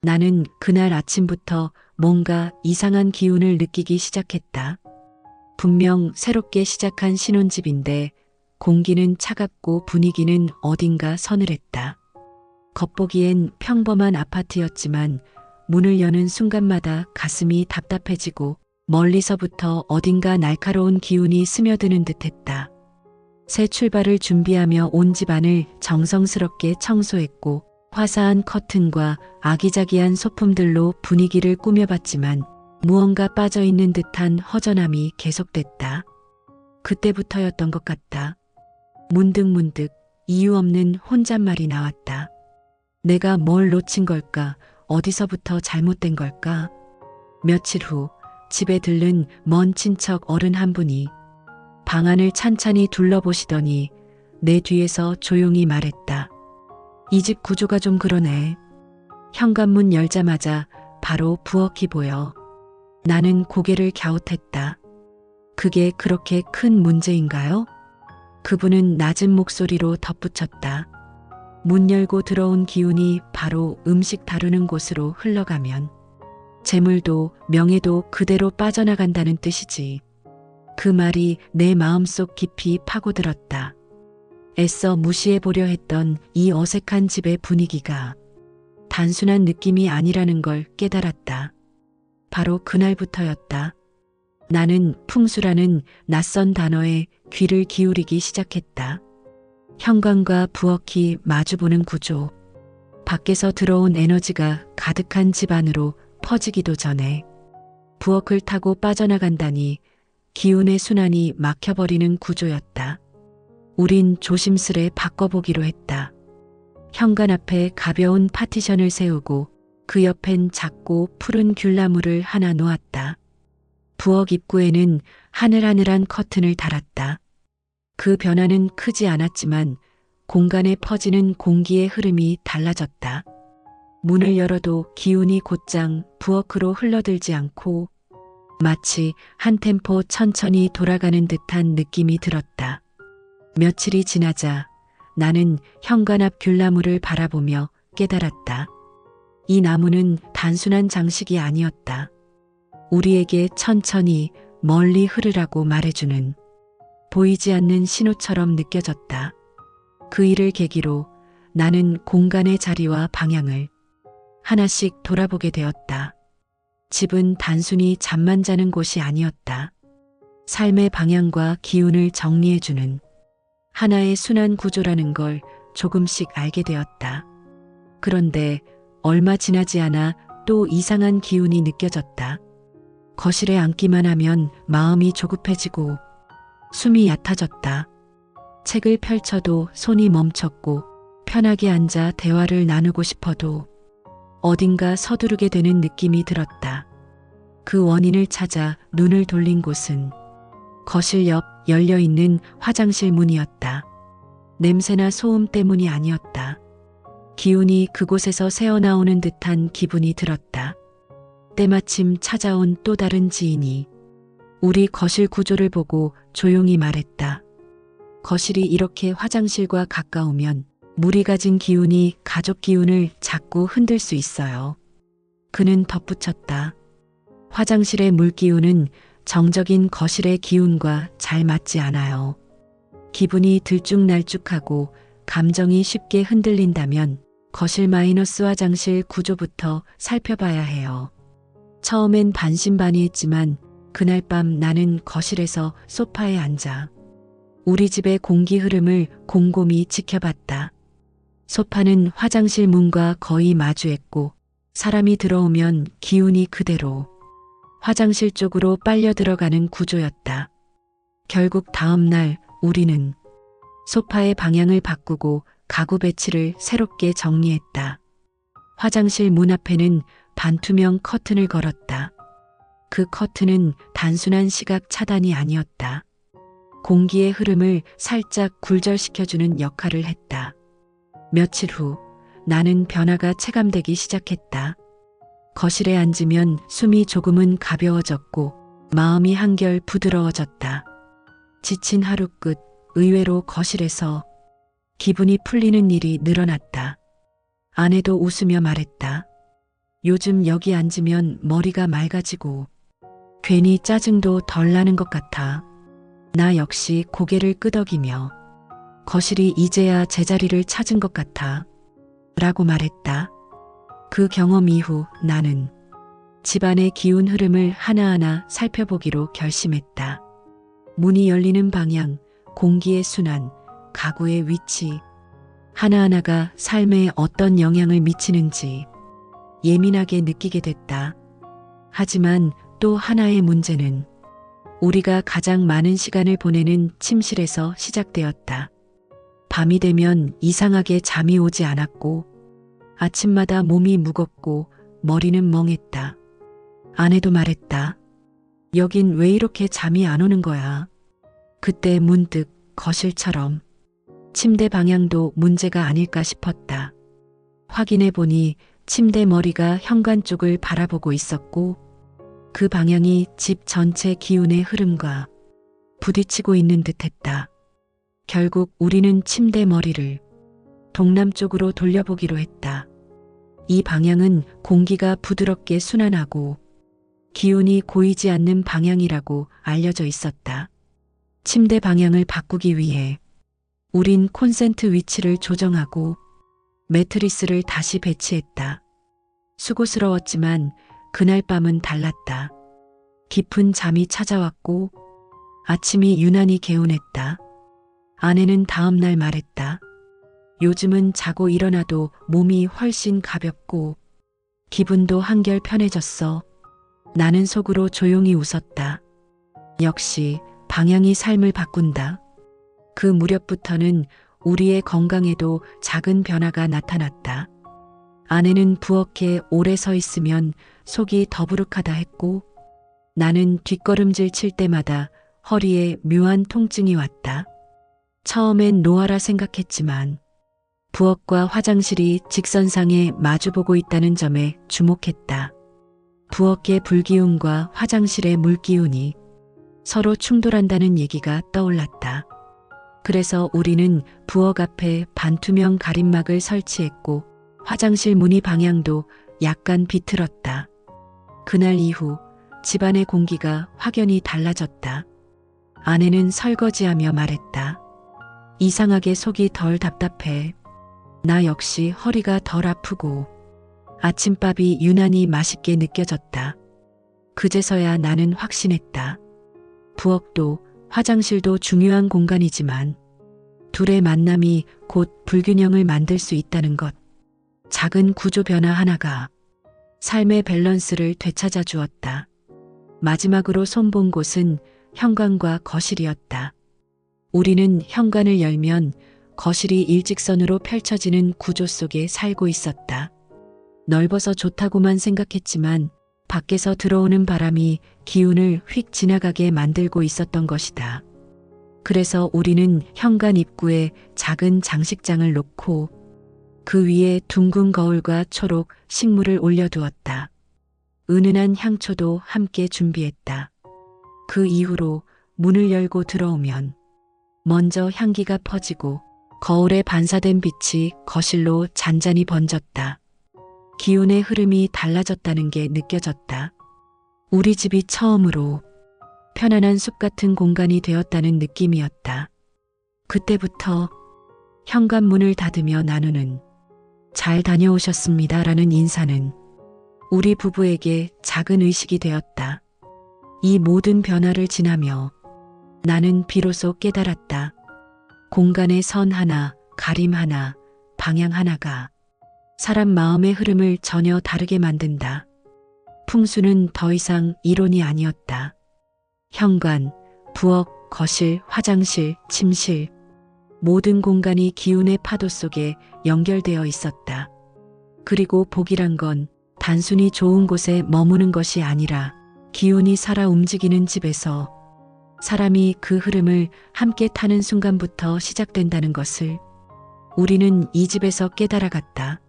나는 그날 아침부터 뭔가 이상한 기운을 느끼기 시작했다. 분명 새롭게 시작한 신혼집인데 공기는 차갑고 분위기는 어딘가 서늘했다. 겉보기엔 평범한 아파트였지만 문을 여는 순간마다 가슴이 답답해지고 멀리서부터 어딘가 날카로운 기운이 스며드는 듯했다. 새 출발을 준비하며 온 집안을 정성스럽게 청소했고 화사한 커튼과 아기자기한 소품들로 분위기를 꾸며봤지만 무언가 빠져있는 듯한 허전함이 계속됐다. 그때부터였던 것 같다. 문득문득 이유 없는 혼잣말이 나왔다. 내가 뭘 놓친 걸까? 어디서부터 잘못된 걸까? 며칠 후 집에 들른 먼 친척 어른 한 분이 방안을 찬찬히 둘러보시더니 내 뒤에서 조용히 말했다. 이 집 구조가 좀 그러네. 현관문 열자마자 바로 부엌이 보여. 나는 고개를 갸웃했다. 그게 그렇게 큰 문제인가요? 그분은 낮은 목소리로 덧붙였다. 문 열고 들어온 기운이 바로 음식 다루는 곳으로 흘러가면 재물도 명예도 그대로 빠져나간다는 뜻이지. 그 말이 내 마음속 깊이 파고들었다. 애써 무시해보려 했던 이 어색한 집의 분위기가 단순한 느낌이 아니라는 걸 깨달았다. 바로 그날부터였다. 나는 풍수라는 낯선 단어에 귀를 기울이기 시작했다. 현관과 부엌이 마주보는 구조. 밖에서 들어온 에너지가 가득한 집 안으로 퍼지기도 전에 부엌을 타고 빠져나간다니 기운의 순환이 막혀버리는 구조였다. 우린 조심스레 바꿔보기로 했다. 현관 앞에 가벼운 파티션을 세우고 그 옆엔 작고 푸른 귤나무를 하나 놓았다. 부엌 입구에는 하늘하늘한 커튼을 달았다. 그 변화는 크지 않았지만 공간에 퍼지는 공기의 흐름이 달라졌다. 문을 열어도 기운이 곧장 부엌으로 흘러들지 않고 마치 한 템포 천천히 돌아가는 듯한 느낌이 들었다. 며칠이 지나자 나는 현관 앞 귤나무를 바라보며 깨달았다. 이 나무는 단순한 장식이 아니었다. 우리에게 천천히 멀리 흐르라고 말해주는 보이지 않는 신호처럼 느껴졌다. 그 일을 계기로 나는 공간의 자리와 방향을 하나씩 돌아보게 되었다. 집은 단순히 잠만 자는 곳이 아니었다. 삶의 방향과 기운을 정리해주는 하나의 순환 구조라는 걸 조금씩 알게 되었다. 그런데 얼마 지나지 않아 또 이상한 기운이 느껴졌다. 거실에 앉기만 하면 마음이 조급해지고 숨이 얕아졌다. 책을 펼쳐도 손이 멈췄고 편하게 앉아 대화를 나누고 싶어도 어딘가 서두르게 되는 느낌이 들었다. 그 원인을 찾아 눈을 돌린 곳은 거실 옆 열려있는 화장실 문이었다. 냄새나 소음 때문이 아니었다. 기운이 그곳에서 새어나오는 듯한 기분이 들었다. 때마침 찾아온 또 다른 지인이 우리 거실 구조를 보고 조용히 말했다. 거실이 이렇게 화장실과 가까우면 물이 가진 기운이 가족 기운을 자꾸 흔들 수 있어요. 그는 덧붙였다. 화장실의 물 기운은 정적인 거실의 기운과 잘 맞지 않아요. 기분이 들쭉날쭉하고 감정이 쉽게 흔들린다면 거실 마이너스 화장실 구조부터 살펴봐야 해요. 처음엔 반신반의했지만 그날 밤 나는 거실에서 소파에 앉아 우리 집의 공기 흐름을 곰곰이 지켜봤다. 소파는 화장실 문과 거의 마주했고 사람이 들어오면 기운이 그대로 화장실 쪽으로 빨려 들어가는 구조였다. 결국 다음 날 우리는 소파의 방향을 바꾸고 가구 배치를 새롭게 정리했다. 화장실 문 앞에는 반투명 커튼을 걸었다. 그 커튼은 단순한 시각 차단이 아니었다. 공기의 흐름을 살짝 굴절시켜주는 역할을 했다. 며칠 후 나는 변화가 체감되기 시작했다. 거실에 앉으면 숨이 조금은 가벼워졌고 마음이 한결 부드러워졌다. 지친 하루 끝 의외로 거실에서 기분이 풀리는 일이 늘어났다. 아내도 웃으며 말했다. 요즘 여기 앉으면 머리가 맑아지고 괜히 짜증도 덜 나는 것 같아. 나 역시 고개를 끄덕이며 거실이 이제야 제자리를 찾은 것 같아. 라고 말했다. 그 경험 이후 나는 집안의 기운 흐름을 하나하나 살펴보기로 결심했다. 문이 열리는 방향, 공기의 순환, 가구의 위치, 하나하나가 삶에 어떤 영향을 미치는지 예민하게 느끼게 됐다. 하지만 또 하나의 문제는 우리가 가장 많은 시간을 보내는 침실에서 시작되었다. 밤이 되면 이상하게 잠이 오지 않았고 아침마다 몸이 무겁고 머리는 멍했다. 아내도 말했다. 여긴 왜 이렇게 잠이 안 오는 거야? 그때 문득 거실처럼 침대 방향도 문제가 아닐까 싶었다. 확인해 보니 침대 머리가 현관 쪽을 바라보고 있었고 그 방향이 집 전체 기운의 흐름과 부딪히고 있는 듯했다. 결국 우리는 침대 머리를 동남쪽으로 돌려보기로 했다. 이 방향은 공기가 부드럽게 순환하고 기운이 고이지 않는 방향이라고 알려져 있었다. 침대 방향을 바꾸기 위해 우린 콘센트 위치를 조정하고 매트리스를 다시 배치했다. 수고스러웠지만 그날 밤은 달랐다. 깊은 잠이 찾아왔고 아침이 유난히 개운했다. 아내는 다음날 말했다. 요즘은 자고 일어나도 몸이 훨씬 가볍고 기분도 한결 편해졌어. 나는 속으로 조용히 웃었다. 역시 방향이 삶을 바꾼다. 그 무렵부터는 우리의 건강에도 작은 변화가 나타났다. 아내는 부엌에 오래 서 있으면 속이 더부룩하다 했고 나는 뒷걸음질 칠 때마다 허리에 묘한 통증이 왔다. 처음엔 노화라 생각했지만 부엌과 화장실이 직선상에 마주보고 있다는 점에 주목했다. 부엌의 불기운과 화장실의 물기운이 서로 충돌한다는 얘기가 떠올랐다. 그래서 우리는 부엌 앞에 반투명 가림막을 설치했고 화장실 문의 방향도 약간 비틀었다. 그날 이후 집안의 공기가 확연히 달라졌다. 아내는 설거지하며 말했다. 이상하게 속이 덜 답답해. 나 역시 허리가 덜 아프고 아침밥이 유난히 맛있게 느껴졌다. 그제서야 나는 확신했다. 부엌도 화장실도 중요한 공간이지만 둘의 만남이 곧 불균형을 만들 수 있다는 것. 작은 구조 변화 하나가 삶의 밸런스를 되찾아 주었다. 마지막으로 손본 곳은 현관과 거실이었다. 우리는 현관을 열면 거실이 일직선으로 펼쳐지는 구조 속에 살고 있었다. 넓어서 좋다고만 생각했지만 밖에서 들어오는 바람이 기운을 휙 지나가게 만들고 있었던 것이다. 그래서 우리는 현관 입구에 작은 장식장을 놓고 그 위에 둥근 거울과 초록 식물을 올려두었다. 은은한 향초도 함께 준비했다. 그 이후로 문을 열고 들어오면 먼저 향기가 퍼지고 거울에 반사된 빛이 거실로 잔잔히 번졌다. 기운의 흐름이 달라졌다는 게 느껴졌다. 우리 집이 처음으로 편안한 숲 같은 공간이 되었다는 느낌이었다. 그때부터 현관문을 닫으며 나누는 잘 다녀오셨습니다라는 인사는 우리 부부에게 작은 의식이 되었다. 이 모든 변화를 지나며 나는 비로소 깨달았다. 공간의 선 하나, 가림 하나, 방향 하나가 사람 마음의 흐름을 전혀 다르게 만든다. 풍수는 더 이상 이론이 아니었다. 현관, 부엌, 거실, 화장실, 침실, 모든 공간이 기운의 파도 속에 연결되어 있었다. 그리고 복이란 건 단순히 좋은 곳에 머무는 것이 아니라 기운이 살아 움직이는 집에서 사람이 그 흐름을 함께 타는 순간부터 시작된다는 것을 우리는 이 집에서 깨달아갔다.